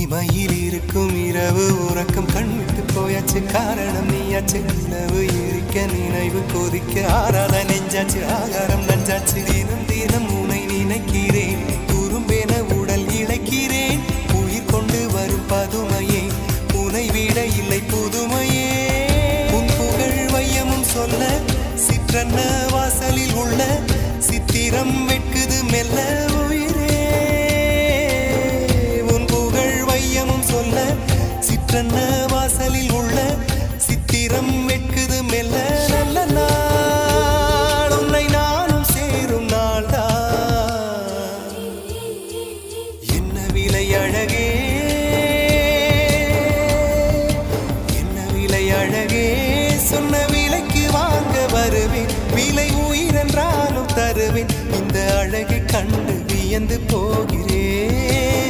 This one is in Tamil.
இமையில் இருக்கும் இரவு உறக்கம் கண்விட்டு போயாச்சு காரணம் நீயாச்சு நிலவு எரிக்க நினைவு கொதிக்க ஆறாத நெஞ்சாச்சு ஆகாரம் நஞ்சாச்சு தினம் தினம் உனை நினைக்கிறேன் குறும்பென உடல் இழைக்கிறேன் உயிர் கொண்டு வரும் பதுமையே உனை விட இல்லை புதுமையே உன் புகழ் வையமும் சொல்ல சிற்றன்ன வாசலில் உள்ள சித்திரம் வெட்குது மெல்ல உயிரே உன் புகழ் வையமும் சொல்ல சிற்றன்ன வாசலில் உள்ள சித்திரம் வெட்குது மெல்ல நல்ல நாள் உன்னை நானும் சேரும் நாள்தான் என்ன விலை அழகே என்ன விலை அழகே சொன்ன விலைக்கு வாங்க வருவேன் விலை உயிரென்றாலும் தருவேன் இந்த அழகை கண்டு வியந்து போகிறேன்